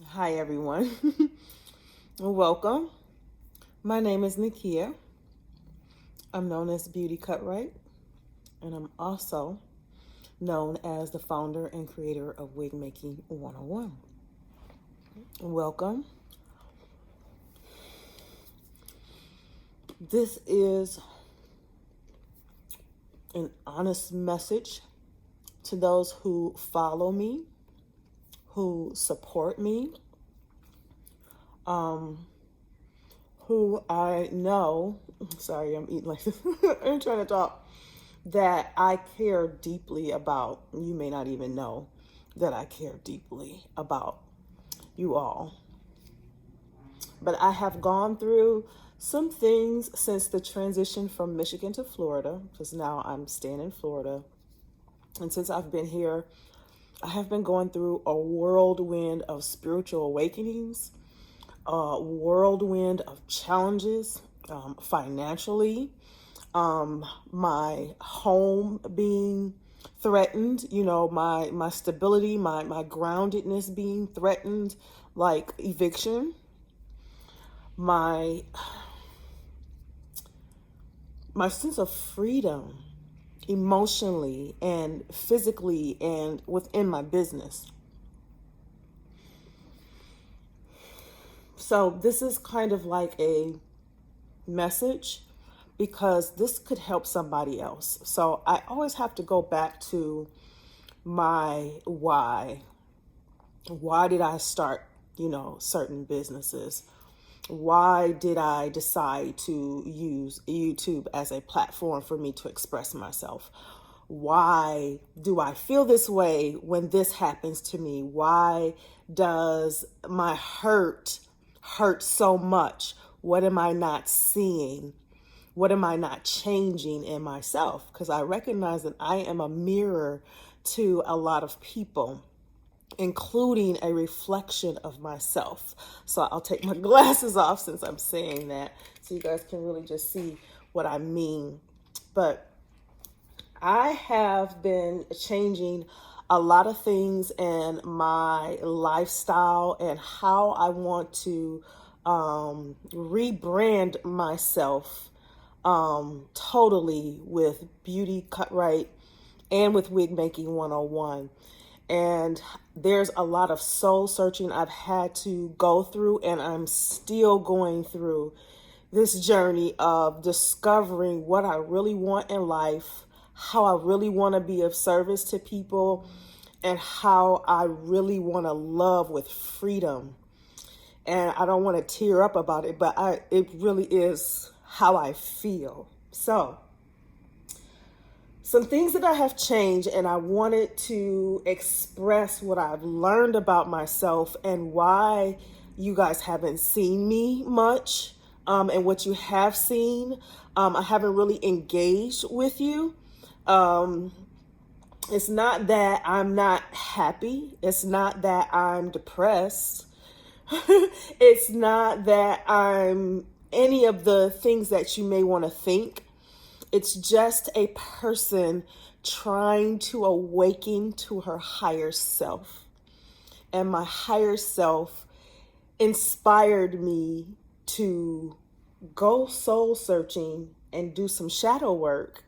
Hi, everyone. Welcome. My name is Nikia. I'm known as BeautyCutright, and I'm also known as the founder and creator of Wig Making 101. Welcome. This is an honest message to those who follow me, who support me, who I know, sorry, I'm eating like this, I'm trying to talk, that I care deeply about. You may not even know that I care deeply about you all. But I have gone through some things since the transition from Michigan to Florida, because now I'm staying in Florida. And since I've been here, I have been going through a whirlwind of spiritual awakenings, a whirlwind of challenges financially, my home being threatened, my stability, my groundedness being threatened, like eviction, my sense of freedom emotionally and physically and within my business. So this is kind of like a message because this could help somebody else. So I always have to go back to my why. Why did I start, certain businesses? Why did I decide to use YouTube as a platform for me to express myself? Why do I feel this way when this happens to me? Why does my hurt so much? What am I not seeing? What am I not changing in myself? Because I recognize that I am a mirror to a lot of people, including a reflection of myself. So I'll take my glasses off since I'm saying that so you guys can really just see what I mean. But I have been changing a lot of things in my lifestyle and how I want to rebrand myself totally with BeautyCutright and with Wig Making 101. And there's a lot of soul searching I've had to go through, and I'm still going through this journey of discovering what I really want in life, how I really want to be of service to people, and how I really want to love with freedom. And I don't want to tear up about it, but it really is how I feel. So some things that I have changed, and I wanted to express what I've learned about myself and why you guys haven't seen me much, and what you have seen, I haven't really engaged with you. It's not that I'm not happy. It's not that I'm depressed. It's not that I'm any of the things that you may want to think. It's just a person trying to awaken to her higher self. And my higher self inspired me to go soul searching and do some shadow work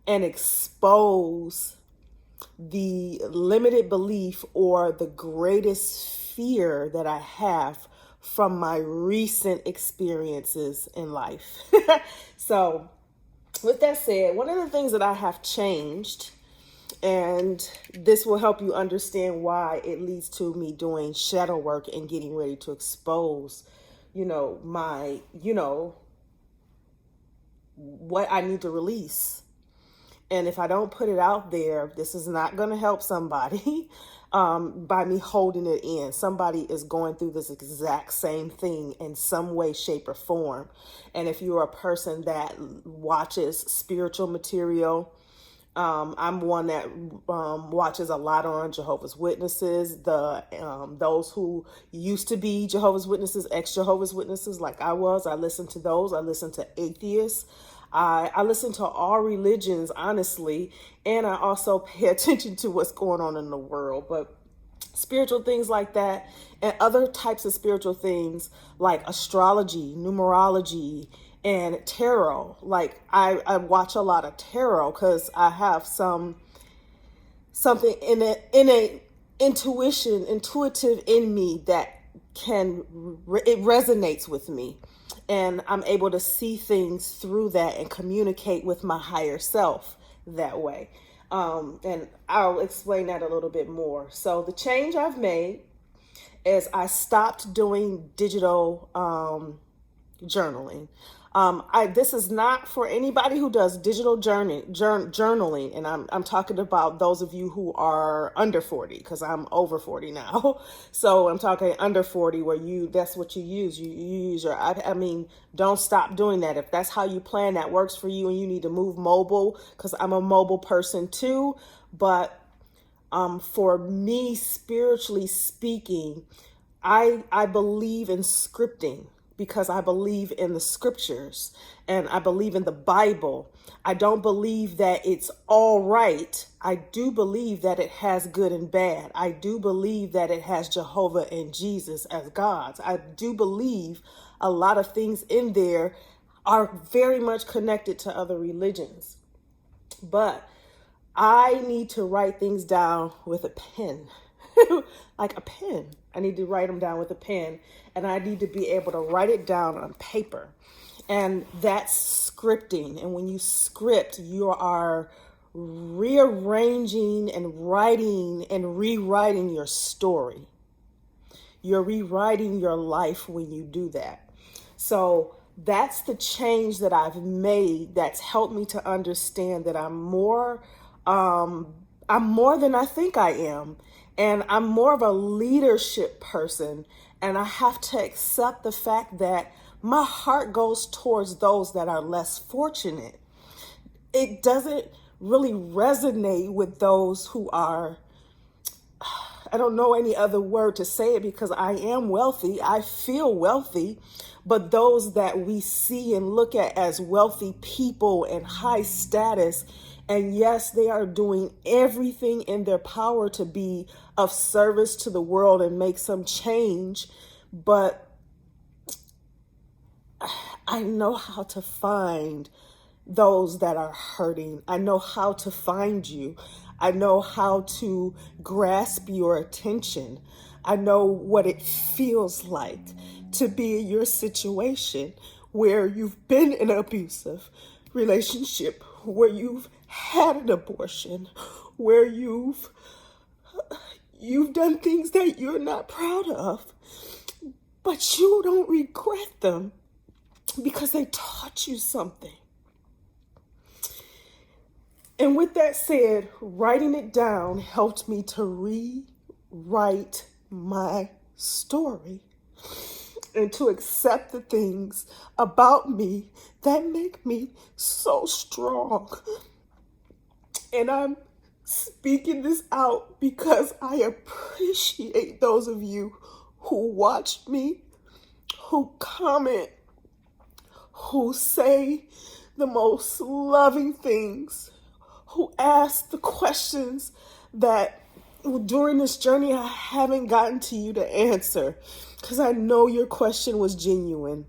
and expose the limited belief or the greatest fear that I have from my recent experiences in life. So, with that said, one of the things that I have changed, and this will help you understand why it leads to me doing shadow work and getting ready to expose, my, what I need to release. And if I don't put it out there, this is not going to help somebody by me holding it in. Somebody is going through this exact same thing in some way, shape, or form. And if you're a person that watches spiritual material, I'm one that watches a lot on Jehovah's Witnesses, those who used to be Jehovah's Witnesses, ex-Jehovah's Witnesses like I was. I listen to those. I listen to atheists. I listen to all religions, honestly, and I also pay attention to what's going on in the world. But spiritual things like that, and other types of spiritual things like astrology, numerology, and tarot. Like I watch a lot of tarot because I have something in a intuitive in me that it resonates with me, and I'm able to see things through that and communicate with my higher self that way. And I'll explain that a little bit more. So the change I've made is I stopped doing digital journaling. This is not for anybody who does digital journaling, and I'm talking about those of you who are under 40, because I'm over 40 now. So I'm talking under 40, where that's what you use. You use your, I mean, don't stop doing that. If that's how you plan, that works for you, and you need to move mobile, because I'm a mobile person too. But for me, spiritually speaking, I believe in scripting, because I believe in the scriptures and I believe in the Bible. I don't believe that it's all right. I do believe that it has good and bad. I do believe that it has Jehovah and Jesus as gods. I do believe a lot of things in there are very much connected to other religions. But I need to write things down with a pen. Like a pen. I need to write them down with a pen, and I need to be able to write it down on paper. And that's scripting. And when you script, you are rearranging and writing and rewriting your story. You're rewriting your life when you do that. So that's the change that I've made that's helped me to understand that I'm more than I think I am. And I'm more of a leadership person. And I have to accept the fact that my heart goes towards those that are less fortunate. It doesn't really resonate with those who are, I don't know any other word to say it, because I am wealthy. I feel wealthy. But those that we see and look at as wealthy people and high status, and yes, they are doing everything in their power to be of service to the world and make some change. But I know how to find those that are hurting. I know how to find you. I know how to grasp your attention. I know what it feels like to be in your situation where you've been in an abusive relationship, where you've had an abortion, where you've done things that you're not proud of, but you don't regret them because they taught you something. And with that said, writing it down helped me to rewrite my story and to accept the things about me that make me so strong. And I'm speaking this out because I appreciate those of you who watch me, who comment, who say the most loving things, who ask the questions that during this journey I haven't gotten to you to answer, because I know your question was genuine.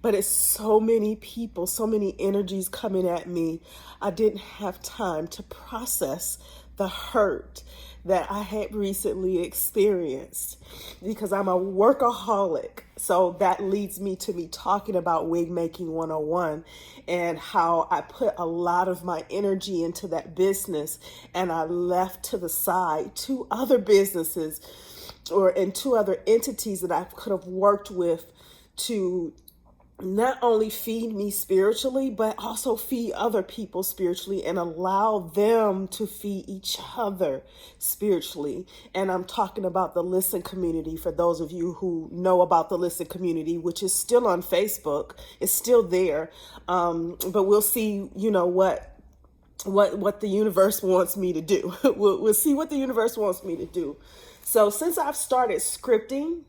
But it's so many people, so many energies coming at me. I didn't have time to process the hurt that I had recently experienced, because I'm a workaholic. So that leads me to me talking about Wig Making 101 and how I put a lot of my energy into that business, and I left to the side 2 other businesses and 2 other entities that I could have worked with to not only feed me spiritually, but also feed other people spiritually and allow them to feed each other spiritually. And I'm talking about the Listen community. For those of you who know about the Listen community, which is still on Facebook, it's still there. But we'll see, what the universe wants me to do. We'll see what the universe wants me to do. So since I've started scripting,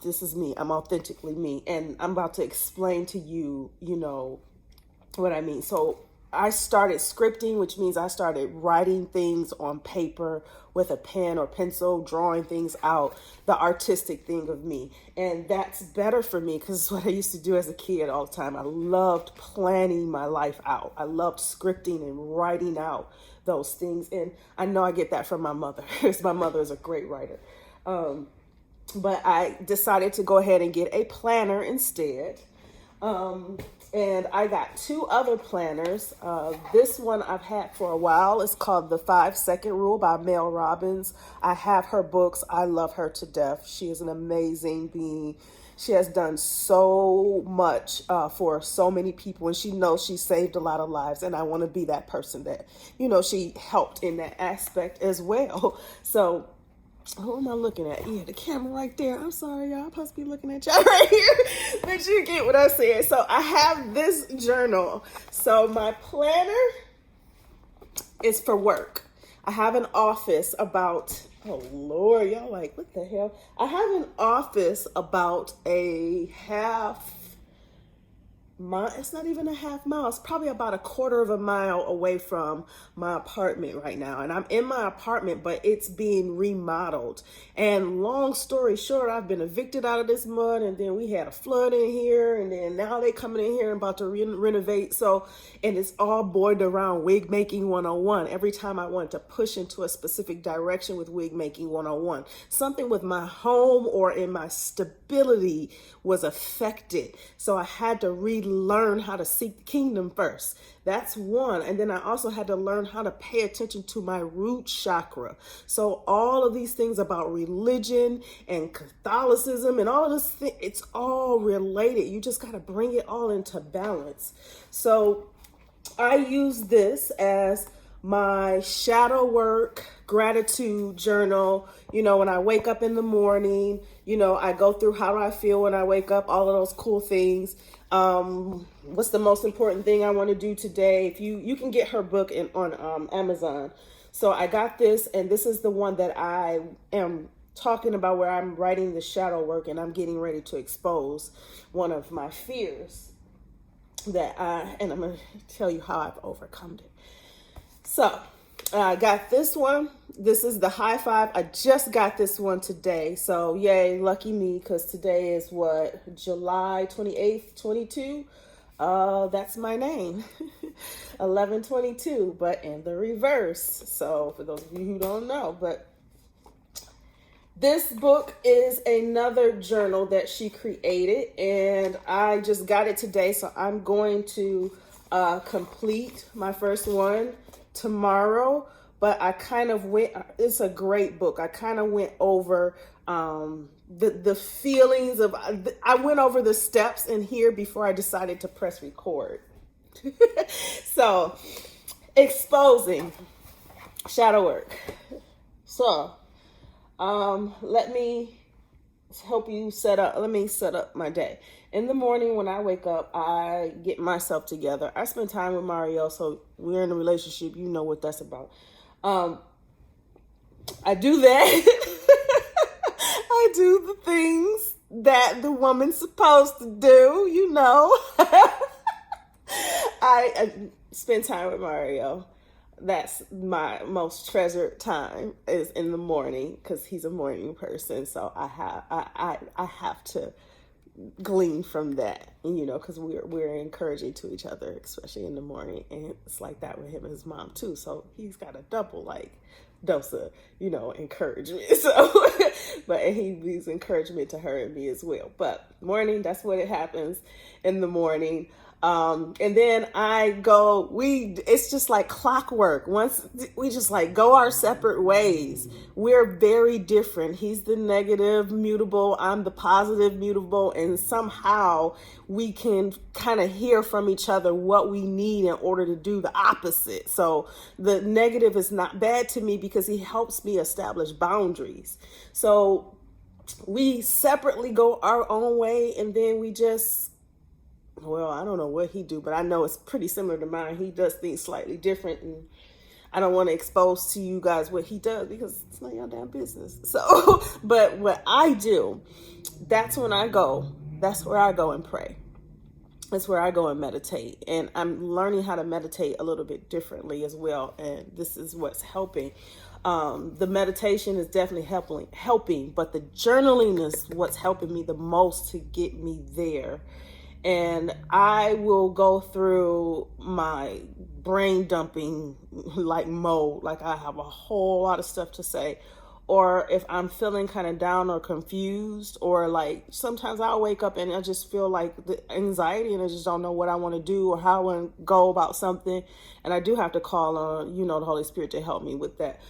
this is me. I'm authentically me. And I'm about to explain to you, what I mean. So I started scripting, which means I started writing things on paper with a pen or pencil, drawing things out, the artistic thing of me. And that's better for me because it's what I used to do as a kid all the time. I loved planning my life out. I loved scripting and writing out those things. And I know I get that from my mother, because my mother is a great writer. But I decided to go ahead and get a planner instead. And I got 2 other planners. This one I've had for a while. It's called The 5-Second Rule by Mel Robbins. I have her books. I love her to death. She is an amazing being. She has done so much for so many people, and she knows she saved a lot of lives. And I want to be that person that, she helped in that aspect as well. So who am I looking at? Yeah, the camera right there. I'm sorry, y'all. I'm supposed to be looking at y'all right here. But you get what I'm saying. So I have this journal. So my planner is for work. I have an office about, oh Lord, y'all like, what the hell? I have an office about a half mile. It's not even a half mile. It's probably about a quarter of a mile away from my apartment right now. And I'm in my apartment, but it's being remodeled. And long story short, I've been evicted out of this mud, and then we had a flood in here, and then now they coming in here and about to renovate. So, and it's all boiled around wig making 101. Every time I wanted to push into a specific direction with wig making 101, something with my home or in my stability was affected. So I had to relearn how to seek the kingdom first. That's one. And then I also had to learn how to pay attention to my root chakra. So all of these things about religion and Catholicism and all of this, it's all related. You just got to bring it all into balance. So I use this as my shadow work gratitude journal. When I wake up in the morning, I go through how do I feel when I wake up, all of those cool things. What's the most important thing I want to do today? If you can get her book on Amazon. So I got this, and this is the one that I am talking about, where I'm writing the shadow work and I'm getting ready to expose one of my fears and I'm going to tell you how I've overcome it. So I got this one. This is the high five. I just got this one today. So yay, lucky me, because today is what, July 28th, 22. That's my name, 1122, but in the reverse. So for those of you who don't know, but this book is another journal that she created, and I just got it today. So I'm going to complete my first one tomorrow. But I kind of it's a great book. I kind of went over the feelings of, I went over the steps in here before I decided to press record. So, exposing shadow work. So, let me help you set up my day. In the morning when I wake up, I get myself together. I spend time with Mario, so we're in a relationship. You know what that's about. I do that. I do the things that the woman's supposed to do, I spend time with Mario. That's my most treasured time, is in the morning, because he's a morning person. So I have to glean from that, because we're encouraging to each other, especially in the morning. And it's like that with him and his mom too. So he's got a double dose of, encouragement. So, but he's encouragement to her and me as well. But morning, that's what it happens in the morning. And then it's just like clockwork. Once we just go our separate ways, we're very different. He's the negative mutable, I'm the positive mutable, and somehow we can kind of hear from each other what we need in order to do the opposite. So the negative is not bad to me because he helps me establish boundaries. So we separately go our own way, and then we just, I don't know what he do, but I know it's pretty similar to mine. He does things slightly different, and I don't want to expose to you guys what he does because it's not your damn business. So, but what I do, that's where I go and pray. That's where I go and meditate. And I'm learning how to meditate a little bit differently as well. And this is what's helping. The meditation is definitely helping, but the journaling is what's helping me the most to get me there. And I will go through my brain dumping like mode, like I have a whole lot of stuff to say. Or if I'm feeling kind of down or confused, or like sometimes I'll wake up and I just feel like the anxiety and I just don't know what I want to do or how I want to go about something. And I do have to call on, the Holy Spirit to help me with that.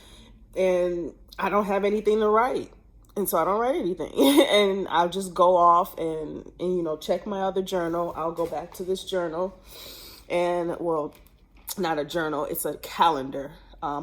And I don't have anything to write. And so I don't write anything. And I'll just go off and check my other journal. I'll go back to this journal. And, well, not a journal, it's a calendar.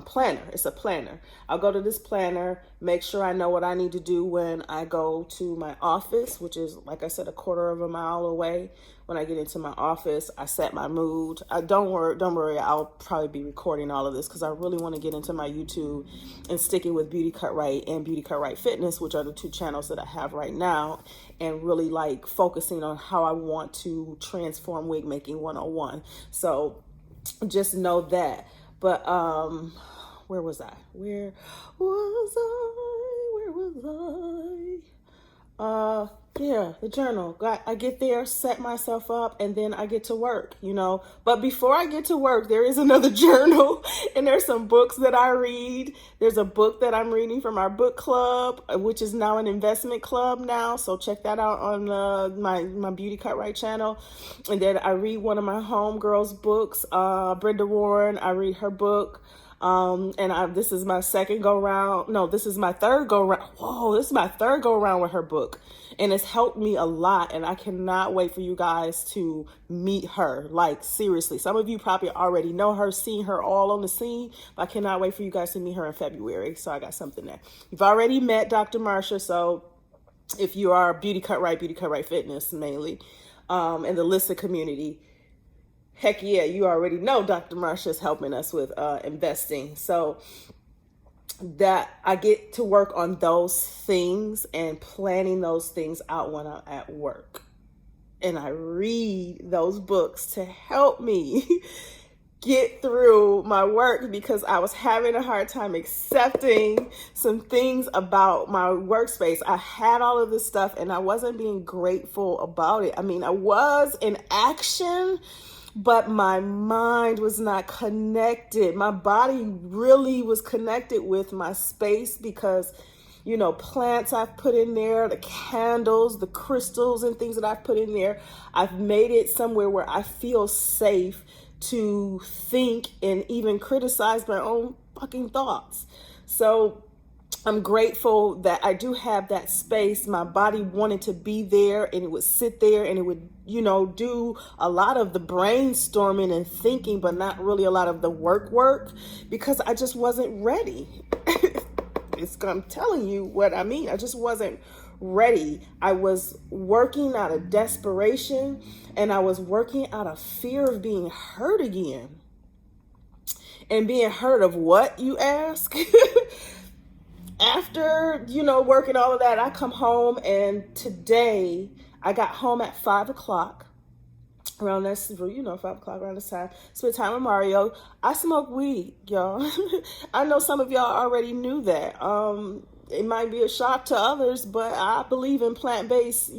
Planner. It's a planner. I'll go to this planner, make sure I know what I need to do when I go to my office, which is, like I said, a quarter of a mile away. When I get into my office, I set my mood. Don't worry, I'll probably be recording all of this because I really want to get into my YouTube and sticking with BeautyCutright and BeautyCutright Fitness, which are the two channels that I have right now, and really like focusing on how I want to transform wig making 101. So just know that. But where was I? Where was I? Yeah, the journal. I get there, set myself up, and then I get to work, But before I get to work, there is another journal, and there's some books that I read. There's a book that I'm reading from our book club, which is now an investment club now. So check that out on my BeautyCutright channel. And then I read one of my homegirls' books, Brenda Warren. I read her book. This is my second go round. No, this is my third go round. Whoa, this is my third go round with her book. And it's helped me a lot. And I cannot wait for you guys to meet her. Like, seriously, some of you probably already know her, seen her all on the scene, but I cannot wait for you guys to meet her in February. So I got something there. You've already met Dr. Marsha. So if you are BeautyCutright Fitness mainly, and the Lissa community, heck yeah, you already know Dr. Marsha is helping us with investing. So that I get to work on those things and planning those things out when I'm at work. And I read those books to help me get through my work because I was having a hard time accepting some things about my workspace. I had all of this stuff and I wasn't being grateful about it. I mean, I was in action, but my mind was not connected. My body really was connected with my space because, plants I've put in there, the candles, the crystals and things that I've put in there. I've made it somewhere where I feel safe to think and even criticize my own fucking thoughts. So I'm grateful that I do have that space. My body wanted to be there and it would sit there and it would, do a lot of the brainstorming and thinking, but not really a lot of the work because I just wasn't ready. I'm telling you what I mean. I just wasn't ready. I was working out of desperation and I was working out of fear of being hurt again. And being hurt of what, you ask? After, working all of that, I come home and today I got home at 5 o'clock. Around this, 5 o'clock around this time. Spent time with Mario. I smoke weed, y'all. I know some of y'all already knew that. It might be a shock to others, but I believe in plant-based,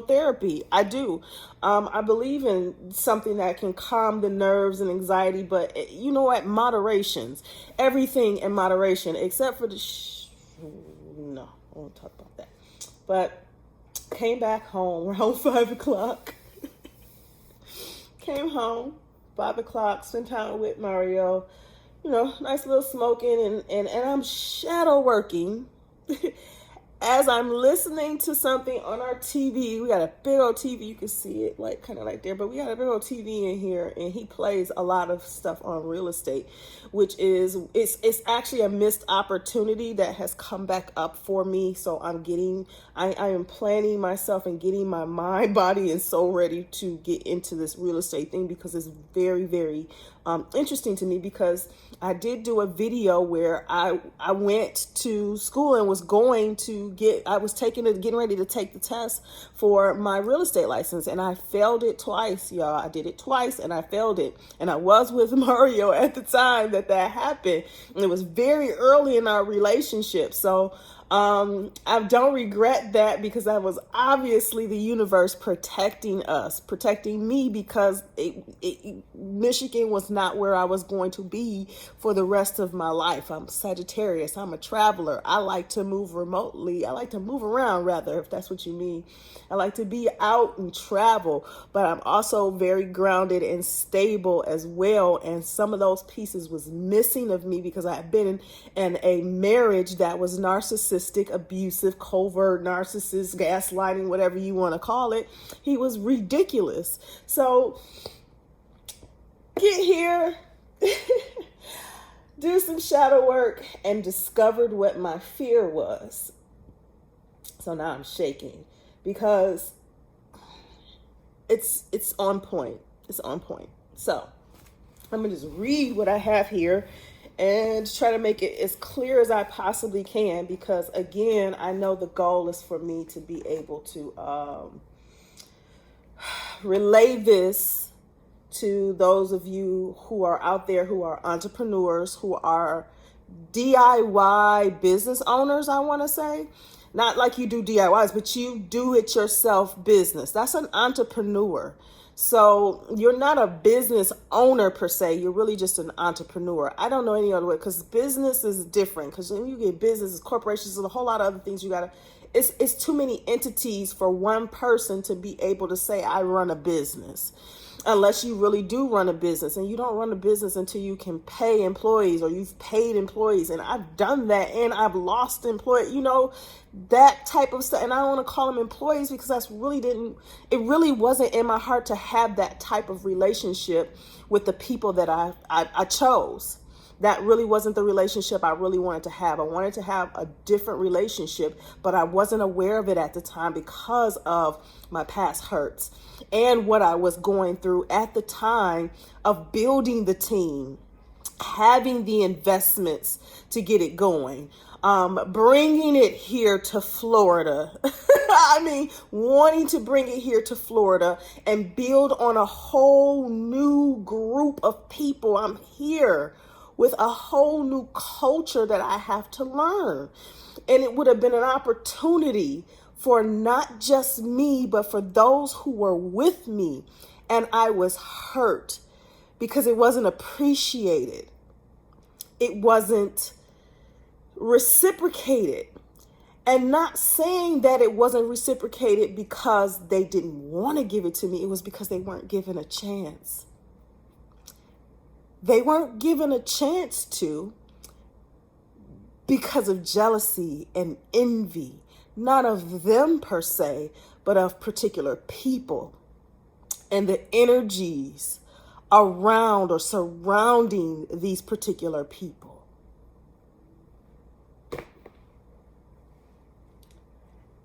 therapy. I do. I believe in something that can calm the nerves and anxiety, but you know what? Moderations. Everything in moderation, except for the no, I won't talk about that. But came back home around 5 o'clock. Came home, 5 o'clock, spent time with Mario, nice little smoking, and I'm shadow working as I'm listening to something on our TV. We got a big old TV, you can see it like kind of like there, but we got a big old TV in here, and he plays a lot of stuff on real estate, which is, it's actually a missed opportunity that has come back up for me. So I am planning myself and getting my mind, body, and soul ready to get into this real estate thing because it's very, very interesting to me, because I did do a video where I went to school and was getting ready to take the test for my real estate license, and I failed it twice, y'all. I did it twice and I failed it. And I was with Mario at the time that happened. And it was very early in our relationship. So I don't regret that, because that was obviously the universe protecting us, protecting me, because Michigan was not where I was going to be for the rest of my life. I'm Sagittarius. I'm a traveler. I like to move remotely. I like to move around, rather, if that's what you mean. I like to be out and travel, but I'm also very grounded and stable as well. And some of those pieces was missing of me, because I had been in a marriage that was narcissistic, abusive, covert, narcissist, gaslighting, whatever you want to call it. He was ridiculous. So get here, do some shadow work, and discovered what my fear was. So now I'm shaking, because it's on point. It's on point. So I'm gonna just read what I have here and try to make it as clear as I possibly can, because again, I know the goal is for me to be able to relay this to those of you who are out there, who are entrepreneurs, who are DIY business owners, I want to say. Not like you do DIYs, but you do it yourself business. That's an entrepreneur. So you're not a business owner per se. You're really just an entrepreneur. I don't know any other way, because business is different. Because when you get businesses, corporations, and a whole lot of other things, it's too many entities for one person to be able to say, I run a business. Unless you really do run a business, and you don't run a business until you can pay employees, or you've paid employees. And I've done that, and I've lost employees, that type of stuff. And I don't want to call them employees, because it really wasn't in my heart to have that type of relationship with the people that I chose. That really wasn't the relationship I really wanted to have. I wanted to have a different relationship, but I wasn't aware of it at the time because of my past hurts and what I was going through at the time of building the team, having the investments to get it going, bringing it here to Florida. I mean, wanting to bring it here to Florida and build on a whole new group of people. I'm here with a whole new culture that I have to learn. And it would have been an opportunity for not just me, but for those who were with me. And I was hurt because it wasn't appreciated. It wasn't reciprocated. And not saying that it wasn't reciprocated because they didn't want to give it to me. It was because they weren't given a chance. They weren't given a chance to, because of jealousy and envy, not of them per se, but of particular people and the energies around or surrounding these particular people.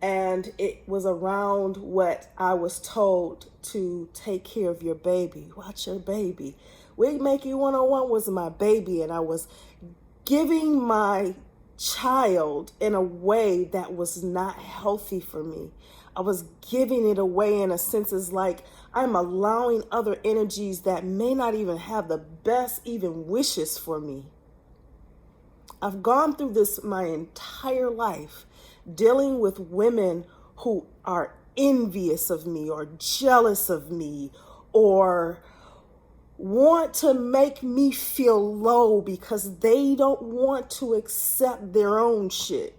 And it was around what I was told to take care of your baby, watch your baby. Wig Making 101 was my baby, and I was giving my child in a way that was not healthy for me. I was giving it away in a sense as like I'm allowing other energies that may not even have the best even wishes for me. I've gone through this my entire life, dealing with women who are envious of me or jealous of me or want to make me feel low because they don't want to accept their own shit.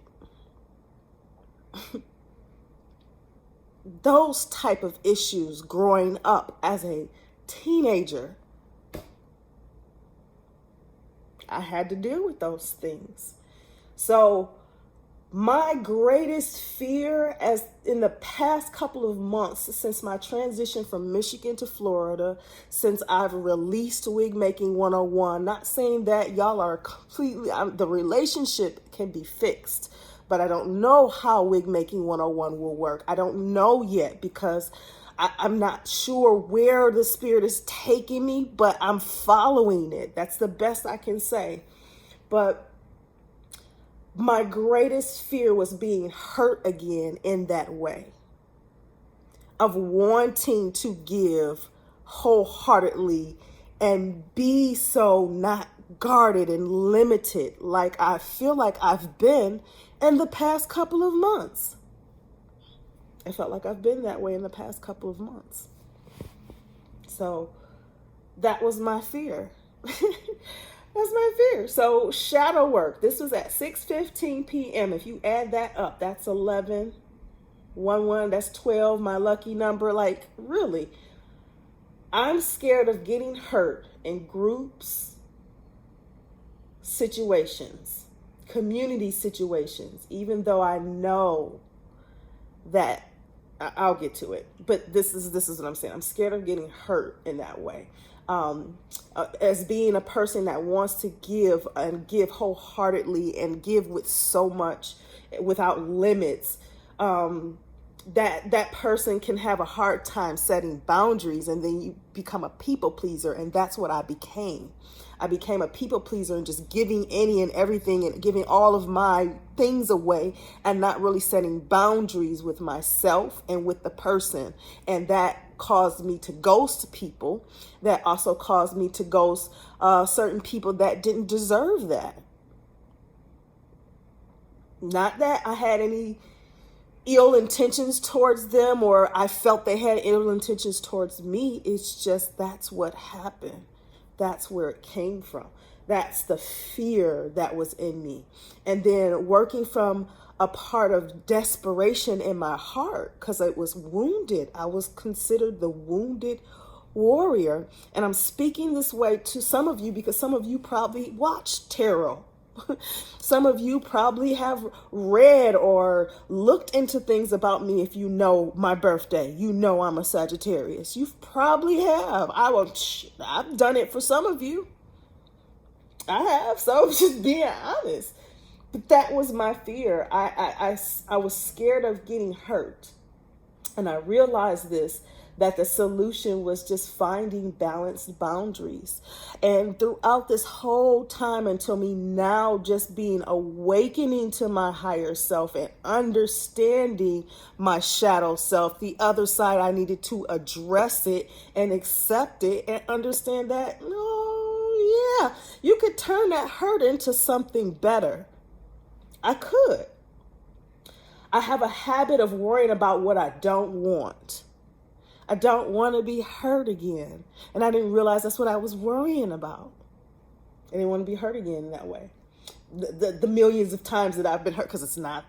Those type of issues growing up as a teenager, I had to deal with those things. So my greatest fear as in the past couple of months since my transition from Michigan to Florida, since I've released Wig Making 101, not saying that y'all are completely, the relationship can be fixed, but I don't know how Wig Making 101 will work. I don't know yet because I'm not sure where the Spirit is taking me, but I'm following it. That's the best I can say. But my greatest fear was being hurt again in that way, of wanting to give wholeheartedly and be so not guarded and limited like I feel like I've been in the past couple of months. I felt like I've been that way in the past couple of months. So that was my fear. That's my fear. So shadow work. This was at 6:15 p.m. If you add that up, that's 11. 1, that's 12, my lucky number. Like, really, I'm scared of getting hurt in groups, situations, community situations, even though I know that I'll get to it. But this is what I'm saying. I'm scared of getting hurt in that way. As being a person that wants to give and give wholeheartedly and give with so much, without limits, that person can have a hard time setting boundaries, and then you become a people pleaser. And that's what I became. I became a people pleaser and just giving any and everything and giving all of my things away and not really setting boundaries with myself and with the person. And that caused me to ghost people. That also caused me to ghost certain people that didn't deserve that. Not that I had any ill intentions towards them or I felt they had ill intentions towards me. It's just that's what happened. That's where it came from. That's the fear that was in me. And then working from a part of desperation in my heart because I was wounded. I was considered the wounded warrior. And I'm speaking this way to some of you because some of you probably watch tarot. Some of you probably have read or looked into things about me. If you know my birthday, you know I'm a Sagittarius. You probably have. I've done it for some of you. I have. So just being honest. But that was my fear. I was scared of getting hurt. And I realized that the solution was just finding balanced boundaries. And throughout this whole time until me now just being awakening to my higher self and understanding my shadow self, the other side, I needed to address it and accept it and understand that, no, yeah, you could turn that hurt into something better. I could. I have a habit of worrying about what I don't want. I don't want to be hurt again. And I didn't realize that's what I was worrying about. I didn't want to be hurt again in that way. The millions of times that I've been hurt, because it's not.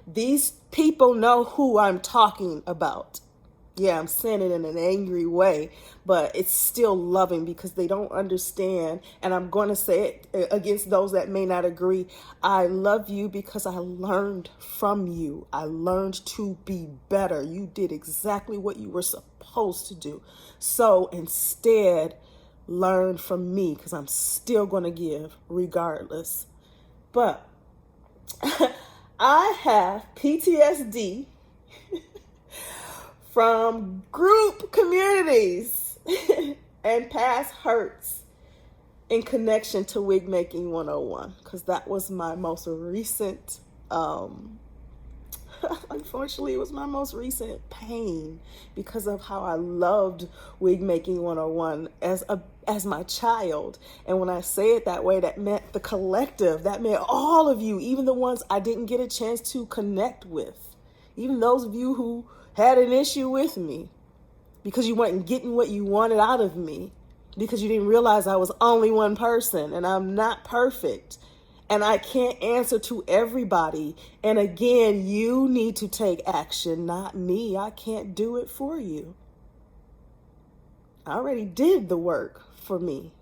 These people know who I'm talking about. Yeah, I'm saying it in an angry way, but it's still loving because they don't understand. And I'm going to say it against those that may not agree. I love you because I learned from you. I learned to be better. You did exactly what you were supposed to do. So instead, learn from me because I'm still going to give regardless. But I have PTSD from group communities and past hurts in connection to Wig Making 101, because that was my most recent, unfortunately, it was my most recent pain because of how I loved Wig Making 101 as my child. And when I say it that way, that meant the collective, that meant all of you, even the ones I didn't get a chance to connect with, even those of you who had an issue with me because you weren't getting what you wanted out of me, because you didn't realize I was only one person and I'm not perfect and I can't answer to everybody. And again, you need to take action, not me. I can't do it for you. I already did the work for me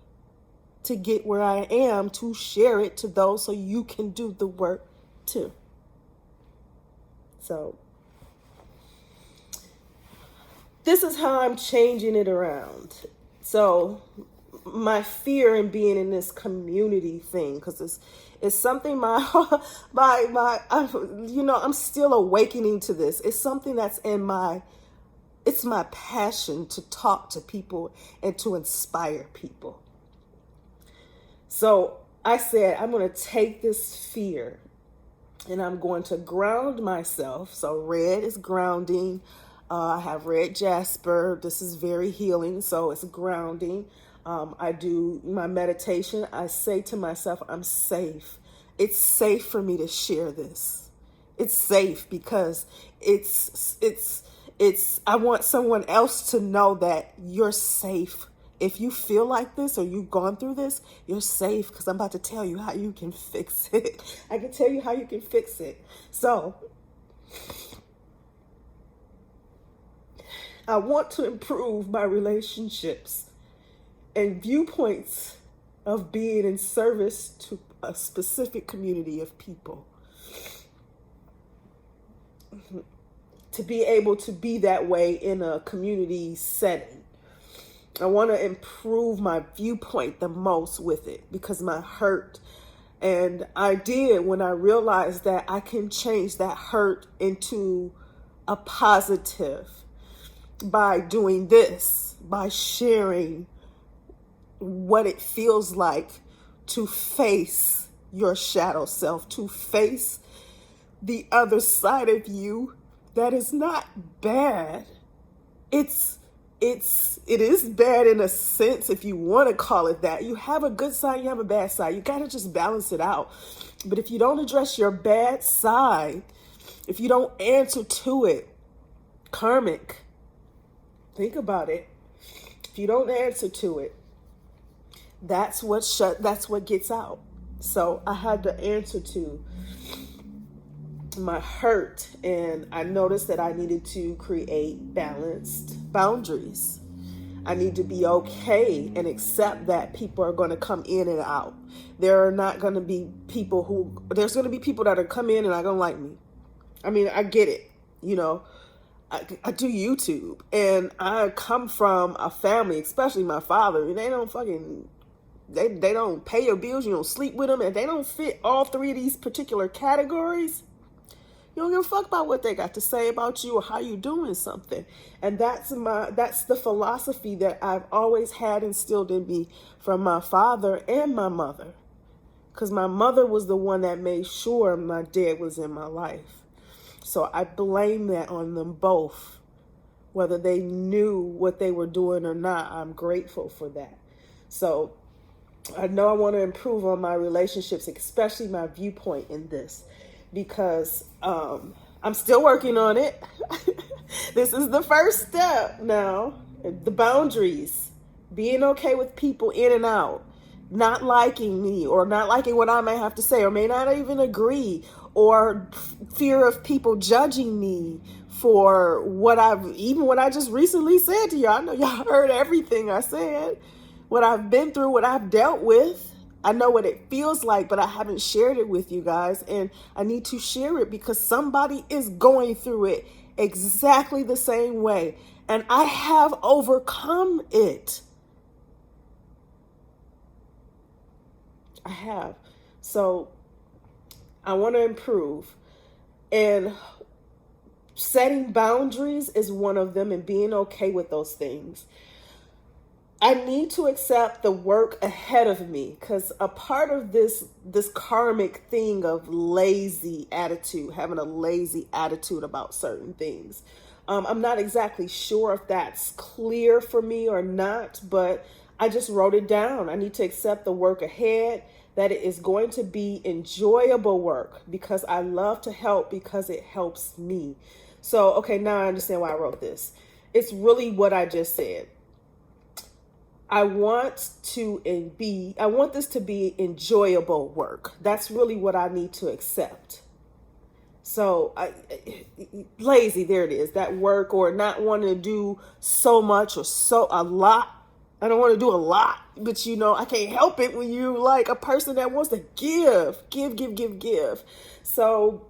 to get where I am, to share it to those so you can do the work too. So this is how I'm changing it around. So my fear in being in this community thing, because It's something I'm still awakening to this. It's something that's it's my passion to talk to people and to inspire people. So I said, I'm going to take this fear and I'm going to ground myself. So red is grounding. I have red jasper. This is very healing. So it's grounding. I do my meditation. I say to myself, I'm safe. It's safe for me to share this. It's safe because I want someone else to know that you're safe. If you feel like this or you've gone through this, you're safe because I'm about to tell you how you can fix it. I can tell you how you can fix it. So I want to improve my relationships and viewpoints of being in service to a specific community of people. To be able to be that way in a community setting. I want to improve my viewpoint the most with it because my hurt. And I did when I realized that I can change that hurt into a positive by doing this, by sharing what it feels like to face your shadow self, to face the other side of you that is not bad. It is bad in a sense, if you want to call it that. You have a good side, you have a bad side. You got to just balance it out. But if you don't address your bad side, if you don't answer to it, karmic, think about it. If you don't answer to it, that's what gets out. So I had to answer to my hurt, and I noticed that I needed to create balanced boundaries. I need to be okay and accept that people are going to come in and out. There's going to be people that are come in and are going to like me. I mean, I get it. I do YouTube, and I come from a family, especially my father, and they don't pay your bills. You don't sleep with them, and they don't fit all three of these particular categories. You don't give a fuck about what they got to say about you or how you doing something. And that's the philosophy that I've always had instilled in me from my father and my mother. Because my mother was the one that made sure my dad was in my life. So I blame that on them both. Whether they knew what they were doing or not, I'm grateful for that. So I know I want to improve on my relationships, especially my viewpoint in this. Because I'm still working on it. This is the first step now. The boundaries. Being okay with people in and out. Not liking me or not liking what I may have to say or may not even agree. Or fear of people judging me for what I just recently said to y'all. I know y'all heard everything I said. What I've been through, what I've dealt with. I know what it feels like, but I haven't shared it with you guys. And I need to share it because somebody is going through it exactly the same way. And I have overcome it. I have. So I want to improve. And setting boundaries is one of them, and being okay with those things. I need to accept the work ahead of me, because a part of this karmic thing of lazy attitude, having a lazy attitude about certain things. I'm not exactly sure if that's clear for me or not, but I just wrote it down. I need to accept the work ahead, that it is going to be enjoyable work because I love to help because it helps me. So, okay, now I understand why I wrote this. It's really what I just said. I want this to be enjoyable work. That's really what I need to accept. So lazy, there it is, that work, or not wanting to do so much or a lot. I don't want to do a lot, but I can't help it when you like a person that wants to give. So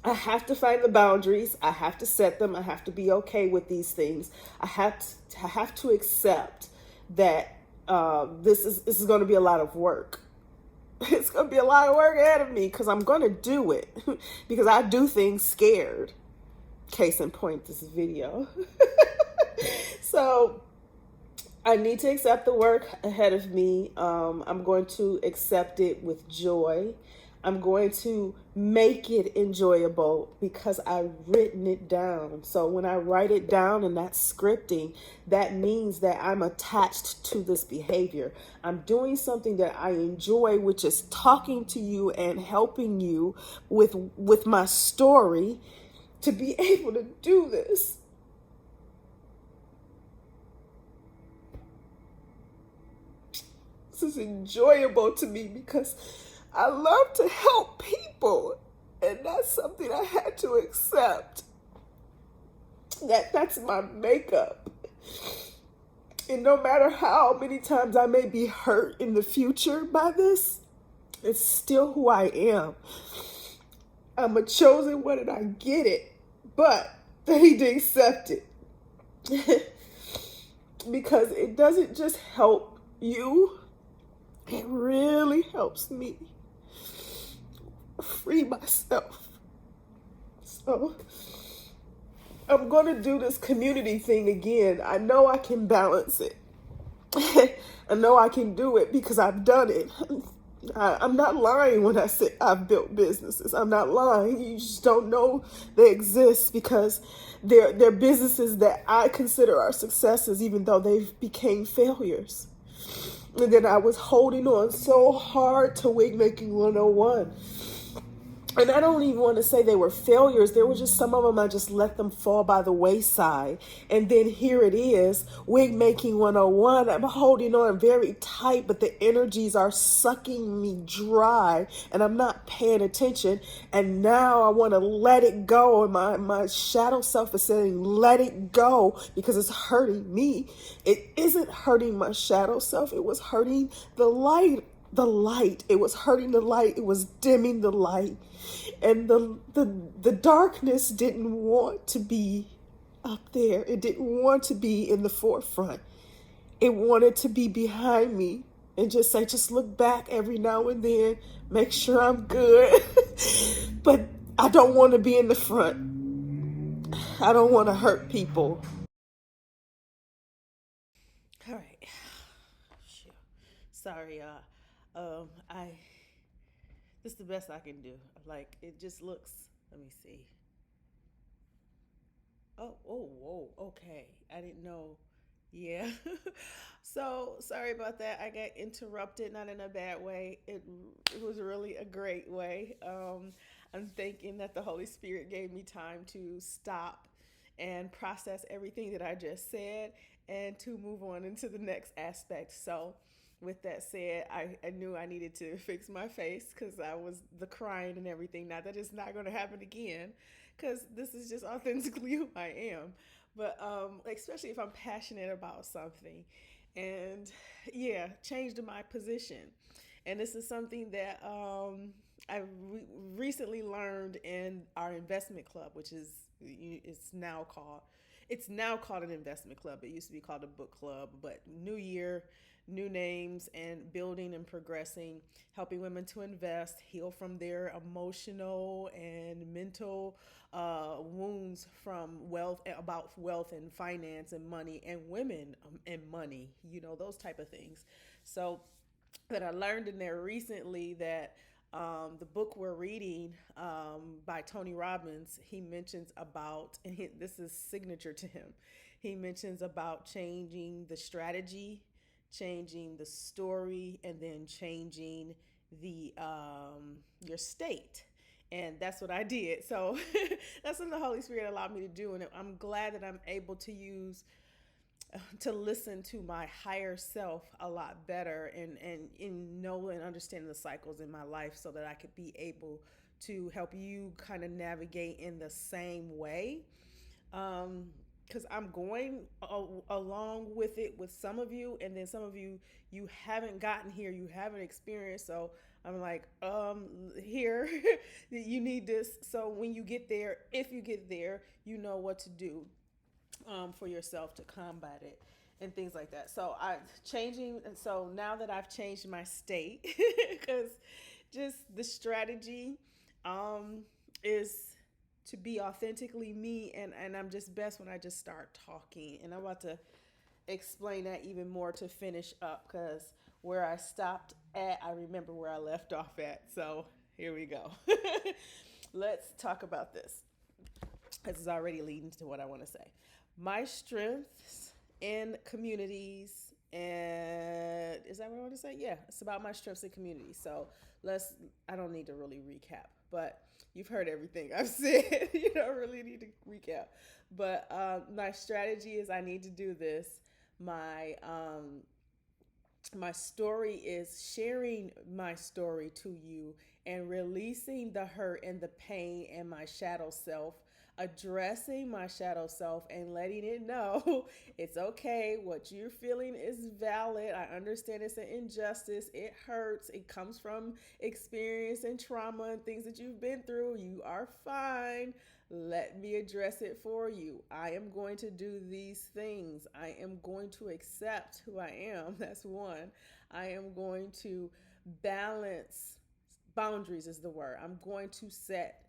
I have to find the boundaries. I have to set them. I have to be okay with these things. I have to accept that this is going to be a lot of work. It's going to be a lot of work ahead of me because I'm going to do it because I do things scared. Case in point, this video. So I need to accept the work ahead of me. I'm going to accept it with joy. I'm going to make it enjoyable because I've written it down. So when I write it down and that's scripting, that means that I'm attached to this behavior. I'm doing something that I enjoy, which is talking to you and helping you with my story to be able to do this. This is enjoyable to me because I love to help people. And that's something I had to accept. That's my makeup. And no matter how many times I may be hurt in the future by this, it's still who I am. I'm a chosen one and I get it. But I need to accept it. Because it doesn't just help you, it really helps me free myself. So I'm going to do this community thing again. I know I can balance it. I know I can do it because I've done it. I'm not lying when I say I've built businesses. I'm not lying. You just don't know they exist because they're businesses that I consider are successes, even though they've became failures. And then I was holding on so hard to Wig Making 101. And I don't even want to say they were failures. There were just some of them I just let them fall by the wayside. And then here it is, Wig Making 101. I'm holding on very tight, but the energies are sucking me dry and I'm not paying attention. And now I want to let it go. And my shadow self is saying, let it go because it's hurting me. It isn't hurting my shadow self. It was hurting the light. It was hurting the light. It was dimming the light. And the darkness didn't want to be up there. It didn't want to be in the forefront. It wanted to be behind me and just say, just look back every now and then, make sure I'm good. But I don't want to be in the front. I don't want to hurt people. All right. Sorry, y'all. I This is the best I can do. Like it just looks. Let me see. Whoa. Okay, I didn't know. Yeah. So sorry about that. I got interrupted, not in a bad way. It was really a great way. I'm thinking that the Holy Spirit gave me time to stop and process everything that I just said and to move on into the next aspect. So with that said, I knew I needed to fix my face because I was the crying and everything. Now that is not going to happen again because this is just authentically who I am. But especially if I'm passionate about something, and yeah, changed my position. And this is something that I recently learned in our investment club, which is it's now called an investment club. It used to be called a book club, but new year, new names, and building and progressing, helping women to invest, heal from their emotional and mental wounds from about wealth and finance and money and women and money, those type of things. So, but I learned in there recently that the book we're reading by Tony Robbins, he mentions about, and this is signature to him, he mentions about changing the strategy, changing the story, and then changing the your state. And that's what I did. So that's what the Holy Spirit allowed me to do. And I'm glad that I'm able to listen to my higher self a lot better and know and understand the cycles in my life so that I could be able to help you kind of navigate in the same way. Because I'm going along with it with some of you, and then some of you, you haven't gotten here, you haven't experienced. So I'm like, here, you need this. So when you get there, if you get there, you know what to do for yourself to combat it. and things like that. So so now that I've changed my state, because just the strategy um, is to be authentically me, and I'm just best when I just start talking. And I'm about to explain that even more to finish up, because where I stopped at, I remember where I left off at. So here we go. Let's talk about this, because it's already leading to what I want to say. My strengths in communities, and is that what I want to say? Yeah, it's about my strengths in communities. So I don't need to really recap, but you've heard everything I've said. You don't really need to recap. But my strategy is I need to do this. My story is sharing my story to you and releasing the hurt and the pain and my shadow self, addressing my shadow self and letting it know it's okay. What you're feeling is valid. I understand it's an injustice. It hurts. It comes from experience and trauma and things that you've been through. You are fine. Let me address it for you. I am going to do these things. I am going to accept who I am. That's one. I am going to balance. Boundaries is the word. I'm going to set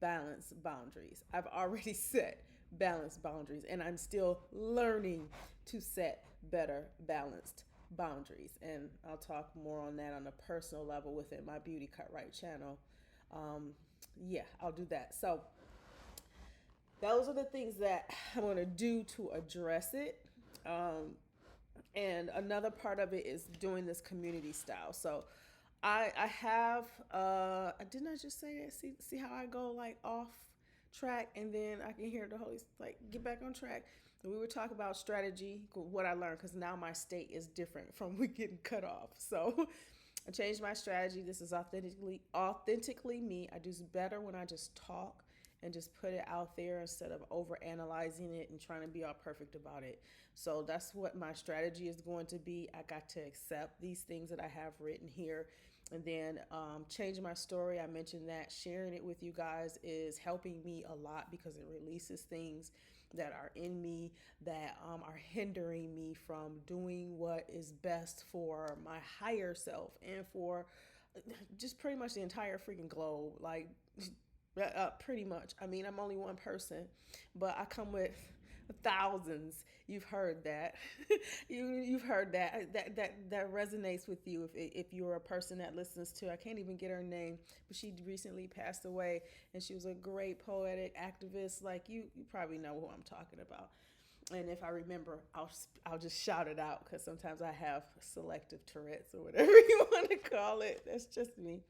balance boundaries. I've already set balanced boundaries, and I'm still learning to set better balanced boundaries. And I'll talk more on that on a personal level within my BeautyCutright channel. Yeah, I'll do that. So those are the things that I'm going to do to address it. And another part of it is doing this community style. So I have didn't I just say that? See how I go like off track, and then I can hear the Holy like get back on track. And we were talking about strategy, what I learned, because now my state is different from we getting cut off. So I changed my strategy. This is authentically me. I do better when I just talk and just put it out there instead of over analyzing it and trying to be all perfect about it. So that's what my strategy is going to be. I got to accept these things that I have written here, and then changing my story. I mentioned that sharing it with you guys is helping me a lot, because it releases things that are in me that are hindering me from doing what is best for my higher self and for just pretty much the entire freaking globe. Like, pretty much. I mean, I'm only one person, but I come with thousands. You've heard that. You've heard that. That resonates with you if you're a person that listens to. I can't even get her name, but she recently passed away, and she was a great poetic activist. Like you probably know who I'm talking about. And if I remember, I'll just shout it out, because sometimes I have selective Tourette's or whatever you want to call it. That's just me.